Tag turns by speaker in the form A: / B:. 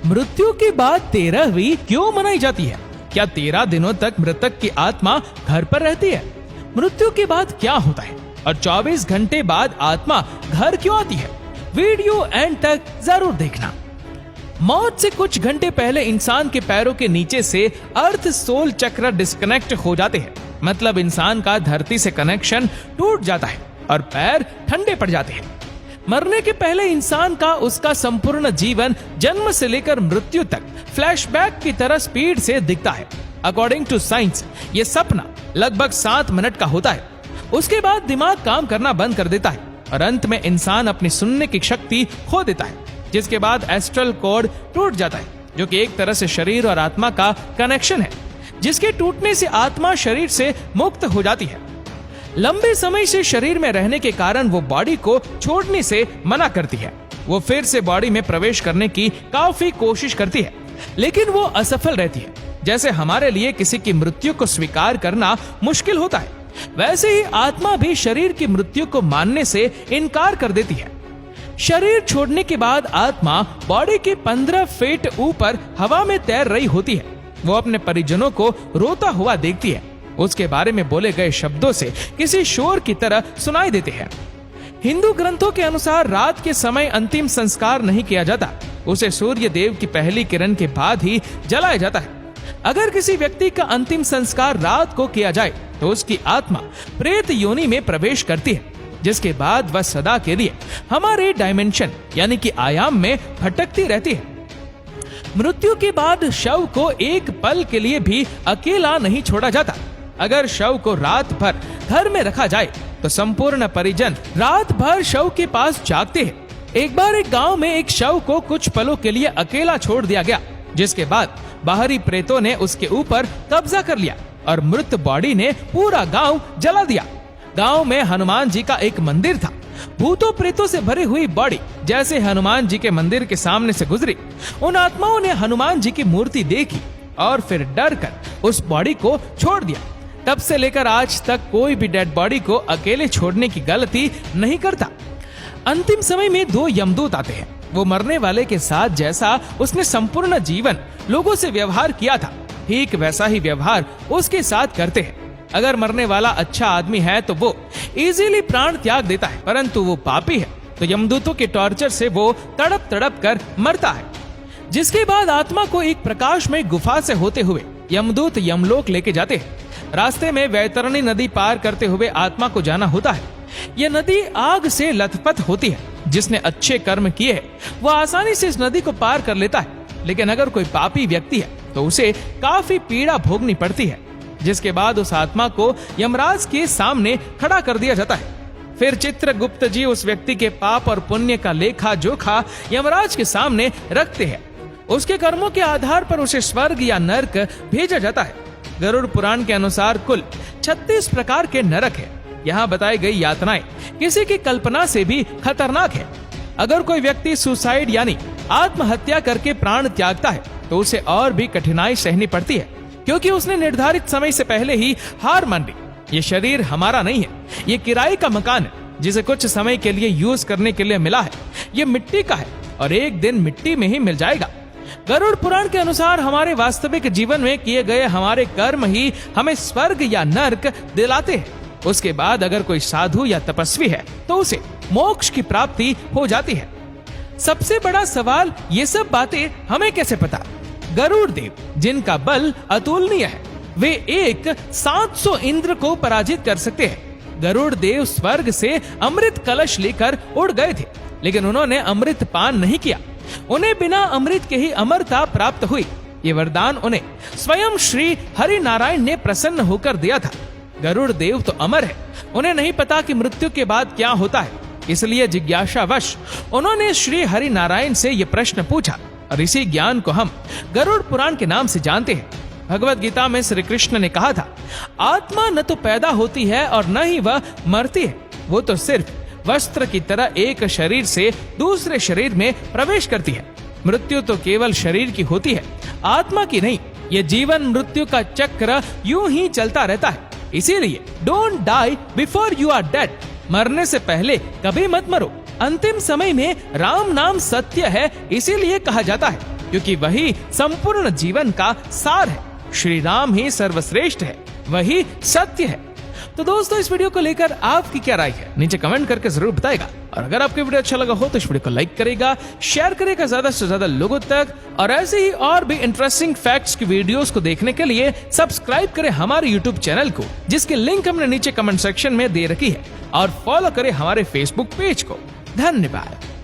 A: मृत्यु के बाद 13वीं क्यों मनाई जाती है? क्या 13 दिनों तक मृतक की आत्मा घर पर रहती है? मृत्यु के बाद क्या होता है और 24 घंटे बाद आत्मा घर क्यों आती है? वीडियो एंड तक जरूर देखना। मौत से कुछ घंटे पहले इंसान के पैरों के नीचे से अर्थ सोल चक्र डिस्कनेक्ट हो जाते हैं। मतलब इंसान का धरती से कनेक्शन टूट जाता है और पैर ठंडे पड़ जाते हैं। मरने के पहले इंसान का उसका संपूर्ण जीवन जन्म से लेकर मृत्यु तक फ्लैशबैक की तरह स्पीड से दिखता है। अकॉर्डिंग टू साइंस ये सपना लगभग 7 मिनट का होता है। उसके बाद दिमाग काम करना बंद कर देता है और अंत में इंसान अपनी सुनने की शक्ति खो देता है, जिसके बाद एस्ट्रल कॉर्ड टूट जाता है, जो कि एक तरह से शरीर और आत्मा का कनेक्शन है, जिसके टूटने से आत्मा शरीर से मुक्त हो जाती है। लंबे समय से शरीर में रहने के कारण वो बॉडी को छोड़ने से मना करती है। वो फिर से बॉडी में प्रवेश करने की काफी कोशिश करती है, लेकिन वो असफल रहती है। जैसे हमारे लिए किसी की मृत्यु को स्वीकार करना मुश्किल होता है, वैसे ही आत्मा भी शरीर की मृत्यु को मानने से इनकार कर देती है। शरीर छोड़ने के बाद आत्मा बॉडी के 15 फीट ऊपर हवा में तैर रही होती है। वो अपने परिजनों को रोता हुआ देखती है। उसके बारे में बोले गए शब्दों से किसी शोर की तरह सुनाई देते हैं। हिंदू ग्रंथों के अनुसार रात के समय अंतिम संस्कार नहीं किया जाता, उसे सूर्य देव की पहली किरण के बाद ही जलाया जाता है। अगर किसी व्यक्ति का अंतिम संस्कार रात को किया जाए तो उसकी आत्मा प्रेत योनि में प्रवेश करती है, जिसके बाद वह सदा के लिए हमारे डायमेंशन यानी कि आयाम में भटकती रहती है। मृत्यु के बाद शव को एक पल के लिए भी अकेला नहीं छोड़ा जाता। अगर शव को रात भर घर में रखा जाए तो संपूर्ण परिजन रात भर शव के पास जागते हैं। एक बार एक गांव में एक शव को कुछ पलों के लिए अकेला छोड़ दिया गया, जिसके बाद बाहरी प्रेतों ने उसके ऊपर कब्जा कर लिया और मृत बॉडी ने पूरा गांव जला दिया। गांव में हनुमान जी का एक मंदिर था। भूतों प्रेतों से भरी हुई बॉडी जैसे हनुमान जी के मंदिर के सामने से गुजरी, उन आत्माओं ने हनुमान जी की मूर्ति देखी और फिर डर कर उस बॉडी को छोड़ दिया। तब से लेकर आज तक कोई भी डेड बॉडी को अकेले छोड़ने की गलती नहीं करता। अंतिम समय में 2 यमदूत आते हैं। वो मरने वाले के साथ जैसा उसने संपूर्ण जीवन लोगों से व्यवहार किया था, ठीक वैसा ही व्यवहार उसके साथ करते हैं। अगर मरने वाला अच्छा आदमी है तो वो इजीली प्राण त्याग देता है, परंतु वो पापी है तो यमदूतों के टॉर्चर से वो तड़प तड़प कर मरता है। जिसके बाद आत्मा को एक प्रकाश में गुफा से होते हुए यमदूत यमलोक लेके जाते हैं। रास्ते में वैतरणी नदी पार करते हुए आत्मा को जाना होता है। यह नदी आग से लथपथ होती है। जिसने अच्छे कर्म किए हैं वह आसानी से इस नदी को पार कर लेता है, लेकिन अगर कोई पापी व्यक्ति है तो उसे काफी पीड़ा भोगनी पड़ती है। जिसके बाद उस आत्मा को यमराज के सामने खड़ा कर दिया जाता है। फिर चित्रगुप्त जी उस व्यक्ति के पाप और पुण्य का लेखा जोखा यमराज के सामने रखते हैं। उसके कर्मों के आधार पर उसे स्वर्ग या नरक भेजा जाता है। गरुड़ पुराण के अनुसार कुल 36 प्रकार के नरक है। यहाँ बताई गई यातनाएं किसी की कल्पना से भी खतरनाक है। अगर कोई व्यक्ति सुसाइड यानी आत्महत्या करके प्राण त्यागता है तो उसे और भी कठिनाई सहनी पड़ती है, क्योंकि उसने निर्धारित समय से पहले ही हार मान ली। ये शरीर हमारा नहीं है, ये किराए का मकान है जिसे कुछ समय के लिए यूज करने के लिए मिला है। ये मिट्टी का है और एक दिन मिट्टी में ही मिल जाएगा। गरुड़ पुराण के अनुसार हमारे वास्तविक जीवन में किए गए हमारे कर्म ही हमें स्वर्ग या नरक दिलाते हैं। उसके बाद अगर कोई साधु या तपस्वी है तो उसे मोक्ष की प्राप्ति हो जाती है। सबसे बड़ा सवाल ये सब बातें हमें कैसे पता? गरुड़ देव जिनका बल अतुलनीय है, वे एक 700 इंद्र को पराजित कर सकते हैं। गरुड़ देव स्वर्ग से अमृत कलश लेकर उड़ गए थे, लेकिन उन्होंने अमृत पान नहीं किया। उन्हें बिना अमृत के ही अमरता प्राप्त हुई। ये वरदान उन्हें स्वयं श्री हरि नारायण ने प्रसन्न होकर दिया था। गरुड़ देव तो अमर है, उन्हें नहीं पता कि मृत्यु के बाद क्या होता है, इसलिए जिज्ञासावश उन्होंने श्री हरि नारायण से ये प्रश्न पूछा और इसी ज्ञान को हम गरुड़ पुराण के नाम से जानते हैं। भगवत गीता में श्री कृष्ण ने कहा था, आत्मा न तो पैदा होती है और न ही वह मरती है, वो तो सिर्फ वस्त्र की तरह एक शरीर से दूसरे शरीर में प्रवेश करती है। मृत्यु तो केवल शरीर की होती है, आत्मा की नहीं। ये जीवन मृत्यु का चक्र यूं ही चलता रहता है। इसीलिए don't die before you are dead, मरने से पहले कभी मत मरो। अंतिम समय में राम नाम सत्य है, इसीलिए कहा जाता है, क्योंकि वही संपूर्ण जीवन का सार है। श्री राम ही सर्वश्रेष्ठ है, वही सत्य है। तो दोस्तों, इस वीडियो को लेकर आपकी क्या राय है, नीचे कमेंट करके जरूर बताएगा। और अगर आपको वीडियो अच्छा लगा हो तो इस वीडियो को लाइक करेगा, शेयर करेगा ज्यादा से ज्यादा लोगों तक, और ऐसे ही और भी इंटरेस्टिंग फैक्ट्स की वीडियोस को देखने के लिए सब्सक्राइब करें हमारे यूट्यूब चैनल को, जिसकी लिंक हमने नीचे कमेंट सेक्शन में दे रखी है, और फॉलो करें हमारे फेसबुक पेज को। धन्यवाद।